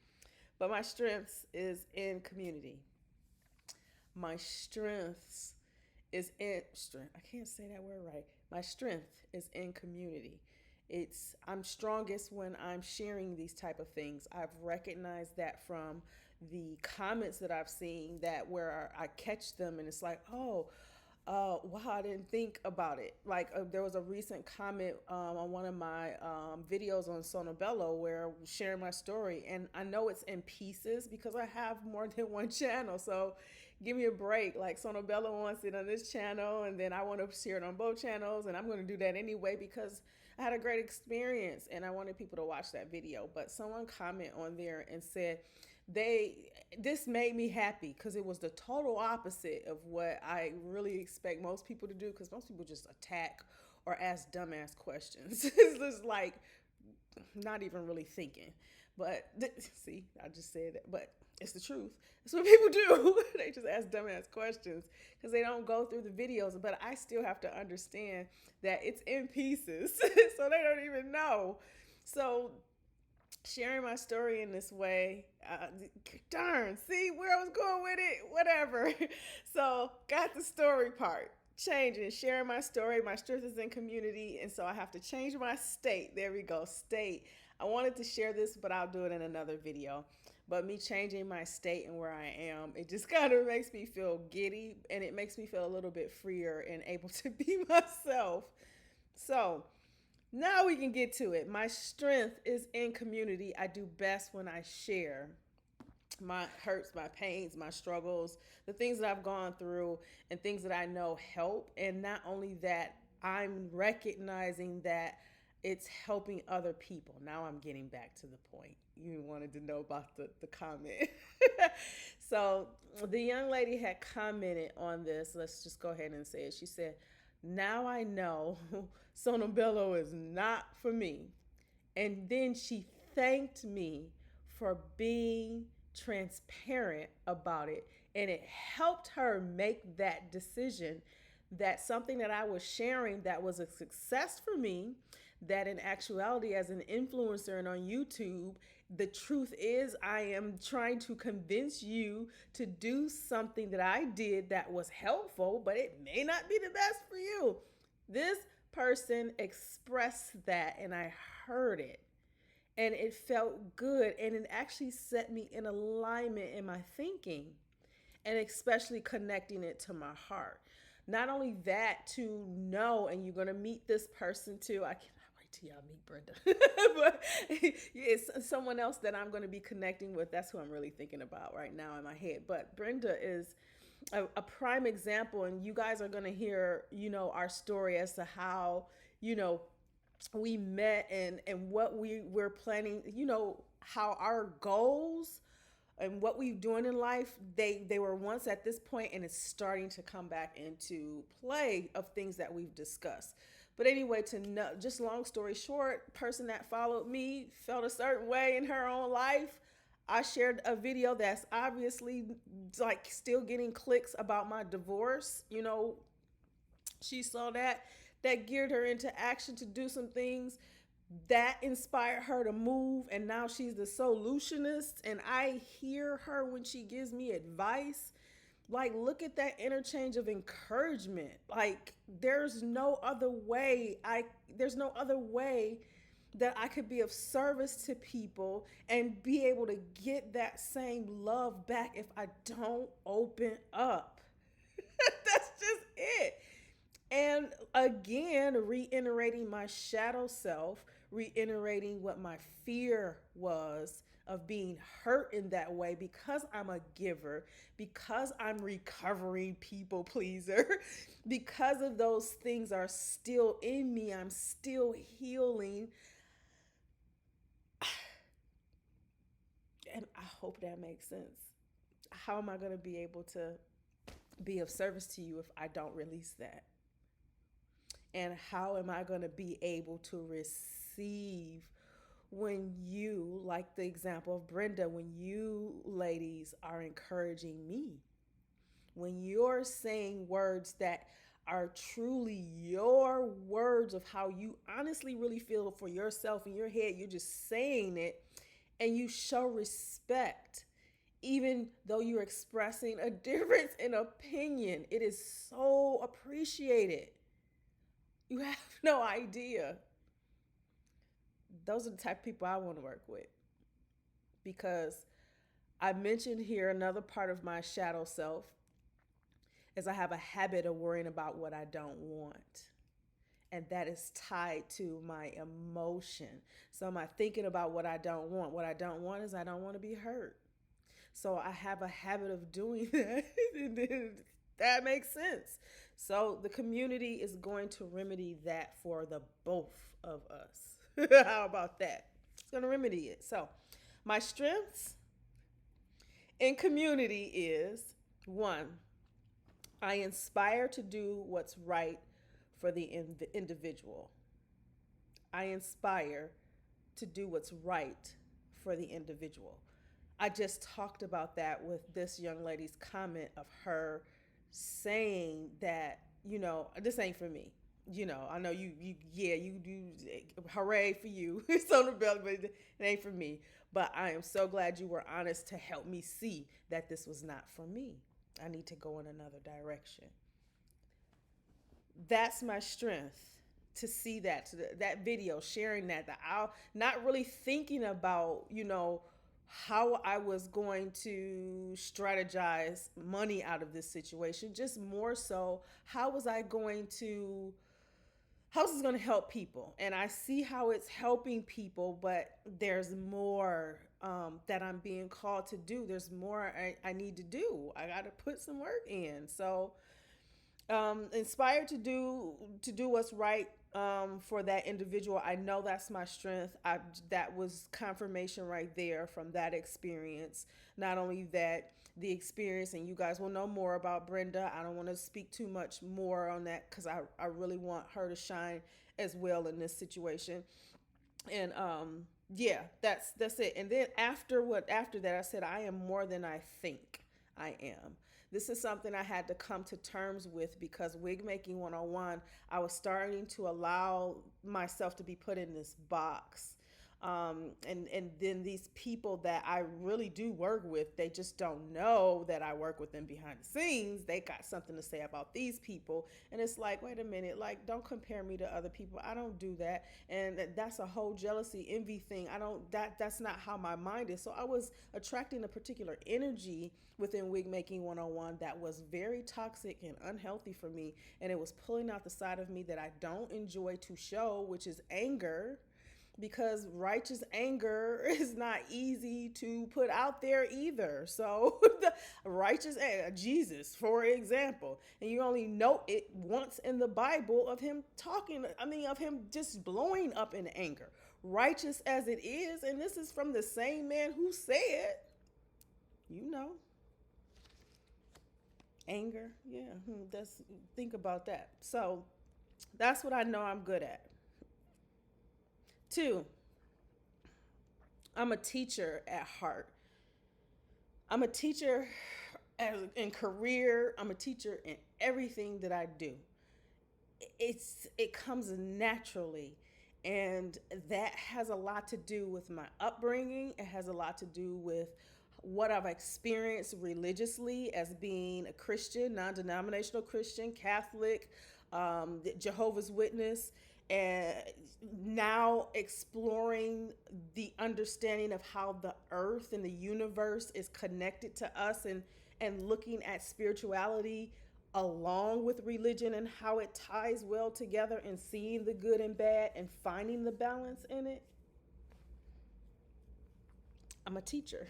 But my strengths is in community. My strengths is in strength. I can't say that word right. My strength is in community. I'm strongest when I'm sharing these type of things. I've recognized that from the comments that I've seen, that where I catch them and it's like, oh, wow, I didn't think about it. Like there was a recent comment on one of my videos on Sonobello where I was sharing my story, and I know it's in pieces because I have more than one channel. So give me a break. Like Sonobello wants it on this channel, and then I want to share it on both channels, and I'm going to do that anyway because I had a great experience and I wanted people to watch that video. But someone commented on there and said, this made me happy because it was the total opposite of what I really expect most people to do, because most people just attack or ask dumbass questions. It's just like not even really thinking. But see, I just said that, but it's the truth. That's what people do. They just ask dumbass questions because they don't go through the videos. But I still have to understand that it's in pieces, so they don't even know. So sharing my story in this way, darn, see where I was going with it, whatever. So got the story part, changing, sharing my story. My strength is in community, and so I have to change my state. There we go, state. I wanted to share this, but I'll do it in another video. But me changing my state and where I am, it just kind of makes me feel giddy, and it makes me feel a little bit freer and able to be myself. So now we can get to it. My strength is in community. I do best when I share my hurts, my pains, my struggles, the things that I've gone through, and things that I know help. And not only that, I'm recognizing that it's helping other people. Now I'm getting back to the point. You wanted to know about the comment. So the young lady had commented on this. Let's just go ahead and say it. She said, now I know Sonobello is not for me. And then she thanked me for being transparent about it. And it helped her make that decision that something that I was sharing that was a success for me, that in actuality, as an influencer and on YouTube, the truth is I am trying to convince you to do something that I did that was helpful, but it may not be the best for you. This person expressed that and I heard it and it felt good and it actually set me in alignment in my thinking and especially connecting it to my heart. Not only that, to know, and you're going to meet this person too. I cannot wait till y'all meet Brenda. But it's someone else that I'm going to be connecting with. That's who I'm really thinking about right now in my head. But Brenda is a prime example, and you guys are going to hear, our story as to how, we met and what we were planning, how our goals and what we're doing in life, they were once at this point and it's starting to come back into play of things that we've discussed. But anyway, to know, just long story short, person that followed me felt a certain way in her own life. I shared a video that's obviously like still getting clicks about my divorce. She saw that geared her into action to do some things that inspired her to move, and now she's the solutionist, and I hear her when she gives me advice. Like, look at that interchange of encouragement. Like, there's no other way that I could be of service to people and be able to get that same love back if I don't open up. That's just it. And again, reiterating my shadow self, reiterating what my fear was of being hurt in that way because I'm a giver, because I'm recovering people pleaser, because of those things are still in me, I'm still healing. And I hope that makes sense. How am I going to be able to be of service to you if I don't release that? And how am I going to be able to receive when you, like the example of Brenda, when you ladies are encouraging me, when you're saying words that are truly your words of how you honestly really feel for yourself in your head, you're just saying it and you show respect. Even though you're expressing a difference in opinion, it is so appreciated. You have no idea. Those are the type of people I want to work with because I mentioned here another part of my shadow self is I have a habit of worrying about what I don't want. And that is tied to my emotion. So am I thinking about what I don't want? What I don't want is I don't want to be hurt. So I have a habit of doing that. That makes sense. So the community is going to remedy that for the both of us. How about that? It's going to remedy it. So my strengths in community is one, I inspire to do what's right for the individual. I inspire to do what's right for the individual. I just talked about that with this young lady's comment of her saying that, this ain't for me. I know you do, hooray for you. It's on the belly, but it ain't for me. But I am so glad you were honest to help me see that this was not for me. I need to go in another direction. That's my strength to see that video, sharing that I'll not really thinking about, how I was going to strategize money out of this situation, just more so how is this going to help people? And I see how it's helping people, but there's more that I'm being called to do. There's more I need to do. I got to put some work in. So Inspired to do what's right for that individual. I know that's my strength. That was confirmation right there from that experience. Not only that, the experience, and you guys will know more about Brenda. I don't want to speak too much more on that because I really want her to shine as well in this situation. And yeah, that's it. And then after that, I said I am more than I think I am. This is something I had to come to terms with because wig making 101, I was starting to allow myself to be put in this box. And then these people that I really do work with, they just don't know that I work with them behind the scenes. They got something to say about these people, and it's like, wait a minute, like, don't compare me to other people. I don't do that, and that's a whole jealousy, envy thing. I don't that's not how my mind is. So I was attracting a particular energy within wig making 101 that was very toxic and unhealthy for me, and it was pulling out the side of me that I don't enjoy to show, which is anger, because righteous anger is not easy to put out there either. So the righteous anger, Jesus, for example, and you only note it once in the Bible of him talking, of him just blowing up in anger, righteous as it is. And this is from the same man who said, you know, anger. Yeah, that's, think about that. So that's what I know I'm good at. Two, I'm a teacher at heart. I'm a teacher in career. I'm a teacher in everything that I do. It comes naturally, and that has a lot to do with my upbringing. It has a lot to do with what I've experienced religiously as being a Christian, non-denominational Christian, Catholic, Jehovah's Witness, and now exploring the understanding of how the earth and the universe is connected to us, and looking at spirituality along with religion and how it ties well together, and seeing the good and bad and finding the balance in it. I'm a teacher.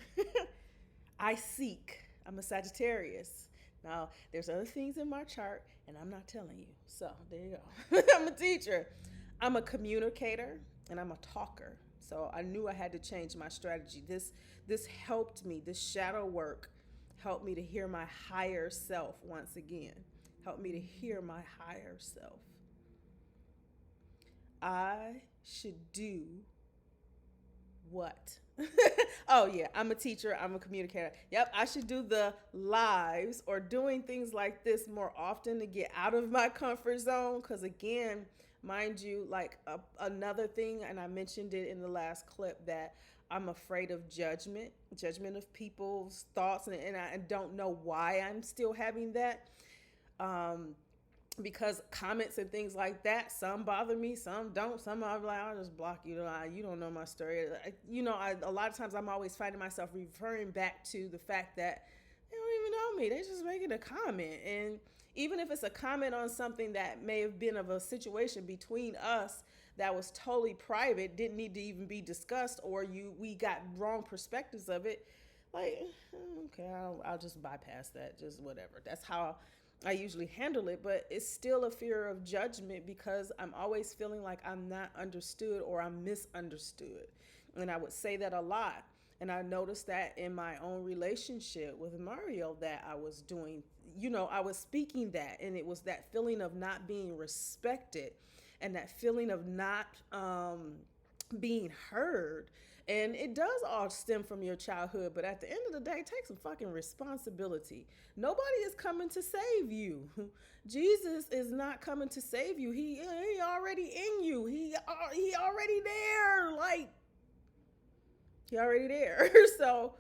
I seek. I'm a Sagittarius. Now, there's other things in my chart, and I'm not telling you. So there you go. I'm a teacher. I'm a communicator, and I'm a talker. So I knew I had to change my strategy. This helped me. This shadow work helped me to hear my higher self once again. Helped me to hear my higher self. I should do what? Oh, yeah, I'm a teacher, I'm a communicator. Yep, I should do the lives or doing things like this more often to get out of my comfort zone. Because, again, mind you, like another thing, and I mentioned it in the last clip, that I'm afraid of judgment of people's thoughts, and I don't know why I'm still having that. Because comments and things like that, some bother me, some don't. Some I'm like, I'll just block you. You don't know my story. A lot of times I'm always finding myself referring back to the fact that they don't even know me. They just making a comment. And even if it's a comment on something that may have been of a situation between us that was totally private, didn't need to even be discussed, or we got wrong perspectives of it, like, okay, I'll just bypass that, just whatever. That's how I usually handle it, but it's still a fear of judgment because I'm always feeling like I'm not understood or I'm misunderstood. And I would say that a lot. And I noticed that in my own relationship with Mario, that I was doing, I was speaking that, and it was that feeling of not being respected, and that feeling of not being heard. And it does all stem from your childhood, but at the end of the day, take some fucking responsibility. Nobody is coming to save you. Jesus is not coming to save you. He already in you. He already there. Like, he already there. So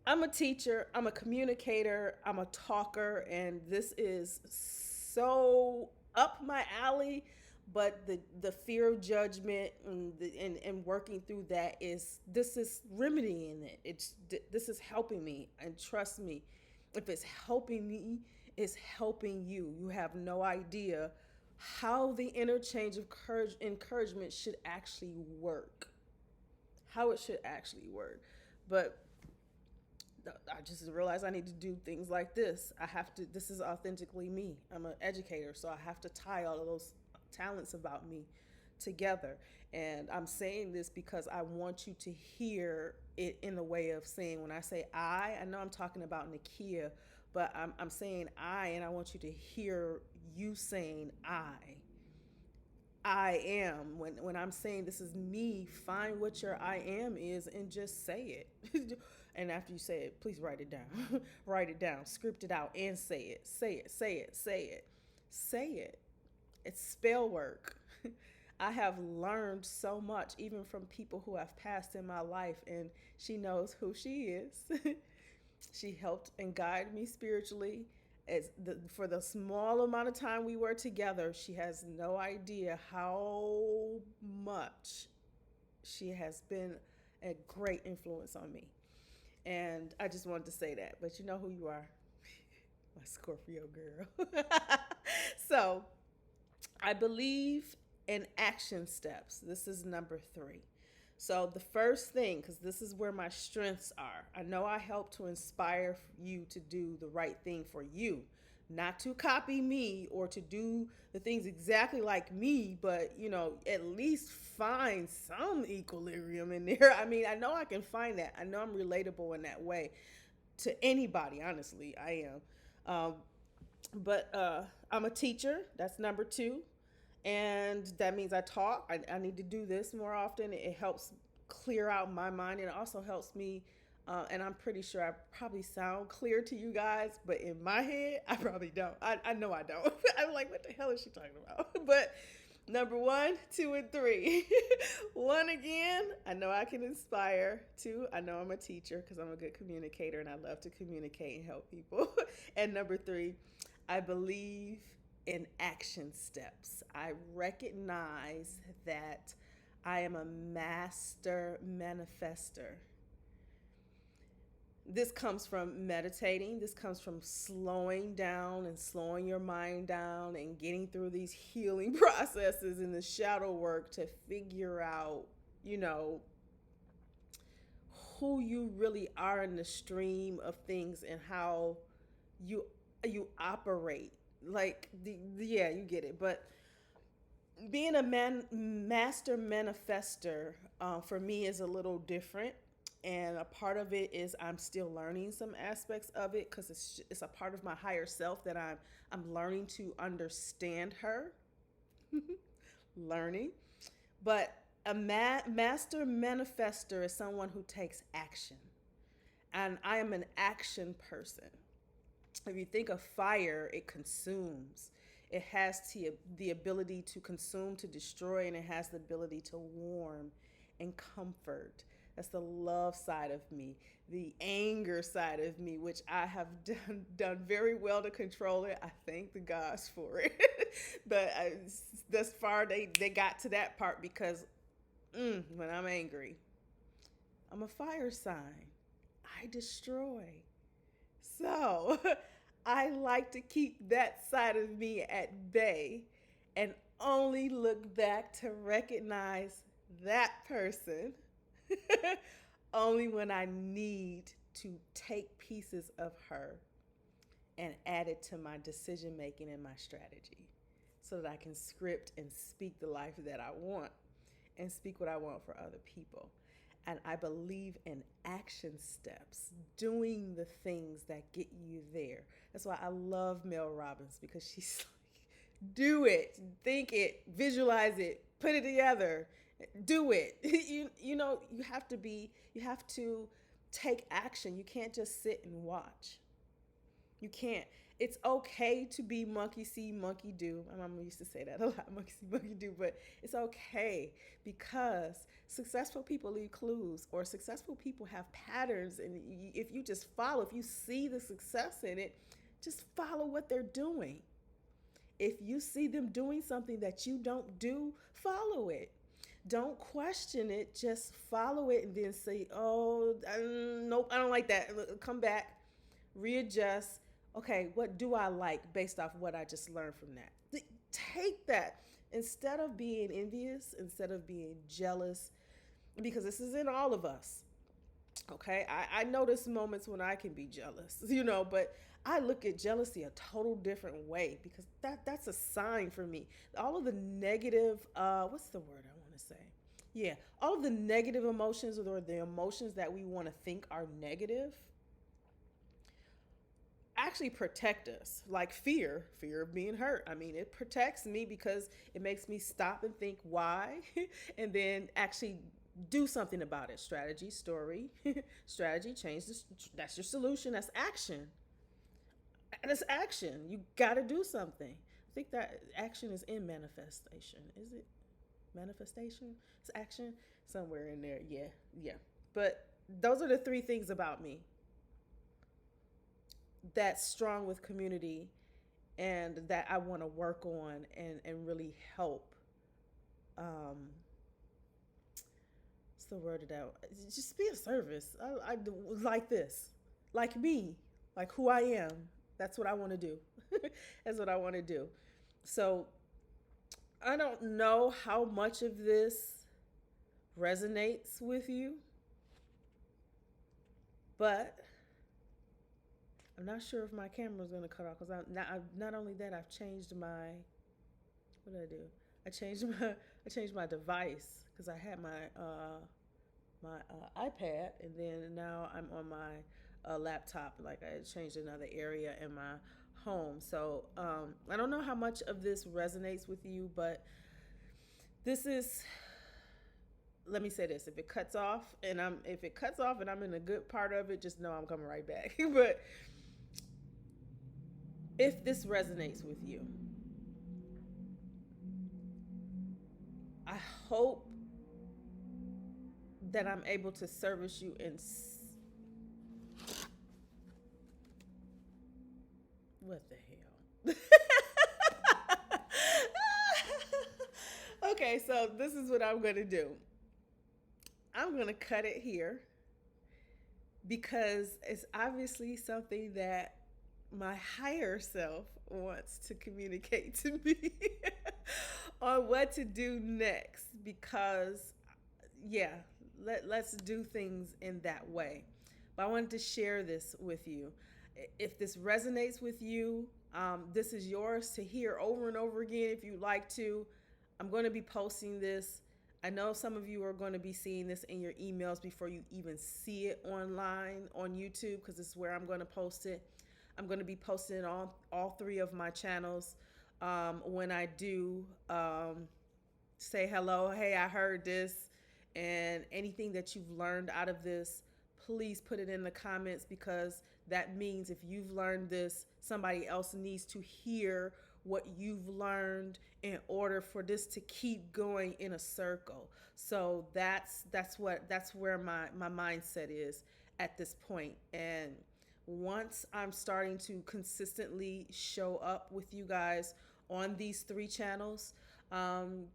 I'm a teacher, I'm a communicator, I'm a talker, and this is so up my alley. But the fear of judgment and working through that this is remedying it. This is helping me, and trust me, if it's helping me, it's helping you. You have no idea how the interchange of encouragement should actually work. How it should actually work. But I just realized I need to do things like this. I have to, this is authentically me. I'm an educator, so I have to tie all of those talents about me together. And I'm saying this because I want you to hear it in the way of saying, when I say I know I'm talking about Nakia, but I'm saying I, and I want you to hear you saying I am. When I'm saying this is me, find what your I am is and just say it. And after you say it, please write it down. Write it down, script it out, and say it. Say it, say it, say it. Say it. It's spell work. I have learned so much, even from people who have passed in my life, and she knows who she is. She helped and guided me spiritually. For the small amount of time we were together, she has no idea how much she has been a great influence on me. And I just wanted to say that. But you know who you are, my Scorpio girl. So I believe in action steps. This is number 3. So the first thing, because this is where my strengths are, I know I help to inspire you to do the right thing for you, not to copy me or to do the things exactly like me, but at least find some equilibrium in there. I mean, I know I can find that. I know I'm relatable in that way to anybody. Honestly, I am. But I'm a teacher. That's number 2. And that means I talk. I need to do this more often. It helps clear out my mind. And it also helps me. And I'm pretty sure I probably sound clear to you guys, but in my head, I probably don't. I know I don't. I'm like, what the hell is she talking about? But number 1, 2, and 3. 1, again, I know I can inspire. 2, I know I'm a teacher because I'm a good communicator and I love to communicate and help people. And number 3, I believe in action steps. I recognize that I am a master manifester. This comes from meditating. This comes from slowing down and slowing your mind down and getting through these healing processes in the shadow work to figure out, who you really are in the stream of things and how you operate. Like yeah, you get it. But being a master manifester for me is a little different. And a part of it is I'm still learning some aspects of it because it's a part of my higher self that I'm learning to understand her. Learning. But a master manifester is someone who takes action. And I am an action person. If you think of fire, it consumes. It has the ability to consume, to destroy, and it has the ability to warm and comfort. That's the love side of me, the anger side of me, which I have done very well to control it. I thank the gods for it. But thus far, they got to that part because when I'm angry, I'm a fire sign. I destroy. So I like to keep that side of me at bay and only look back to recognize that person only when I need to take pieces of her and add it to my decision making and my strategy so that I can script and speak the life that I want and speak what I want for other people. And I believe in action steps, doing the things that get you there. That's why I love Mel Robbins, because she's like, do it, think it, visualize it, put it together, do it. You have to take action. You can't just sit and watch. You can't. It's okay to be monkey see, monkey do. My mama used to say that a lot, monkey see, monkey do, but it's okay because successful people leave clues, or successful people have patterns. And if you just follow, if you see the success in it, just follow what they're doing. If you see them doing something that you don't do, follow it. Don't question it, just follow it and then say, oh, nope, I don't like that. Come back, readjust. Okay, what do I like based off what I just learned from that? Take that. Instead of being envious, instead of being jealous, because this is in all of us. Okay, I notice moments when I can be jealous, but I look at jealousy a total different way because that's a sign for me. All of the negative, what's the word I want to say? Yeah, all of the negative emotions or the emotions that we want to think are negative actually protect us. Like fear of being hurt. I mean, it protects me because it makes me stop and think why and then actually do something about it. Strategy, story, strategy, change this. That's your solution. That's action. That's action. You got to do something. I think that action is in manifestation. Is it manifestation? It's action somewhere in there. Yeah, yeah. But those are the three things about me that's strong with community and that I want to work on and really help. Um, what's the word of that? Just be of service. I do like this, like me, like who I am. That's what I want to do. That's what I want to do. So I don't know how much of this resonates with you, but I'm not sure if my camera's going to cut off because not only that, I've changed my, what did I do? I changed my device because I had my iPad, and then now I'm on my laptop. Like I changed another area in my home, so I don't know how much of this resonates with you, but this is. Let me say this: if it cuts off and I'm in a good part of it, just know I'm coming right back. But if this resonates with you, I hope that I'm able to service you in what the hell. Okay, so this is what I'm going to do. I'm going to cut it here because it's obviously something that my higher self wants to communicate to me on what to do next because yeah, let's do things in that way. But I wanted to share this with you. If this resonates with you, this is yours to hear over and over again if you like to. I'm going to be posting this. I know some of you are going to be seeing this in your emails before you even see it online on YouTube because this is where I'm going to post it. I'm going to be posting it on all three of my channels when I do say hello. Hey, I heard this, and anything that you've learned out of this, please put it in the comments because that means if you've learned this, somebody else needs to hear what you've learned in order for this to keep going in a circle. So that's where my mindset is at this point. And once I'm starting to consistently show up with you guys on these three channels,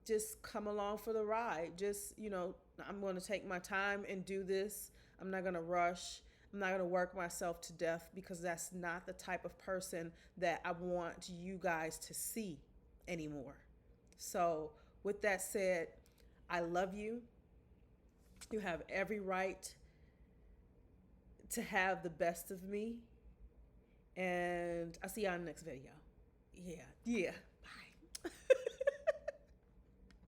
just come along for the ride. Just, I'm going to take my time and do this. I'm not going to rush. I'm not going to work myself to death because that's not the type of person that I want you guys to see anymore. So, with that said, I love you. You have every right to have the best of me. And I'll see y'all in the next video. Yeah. Bye.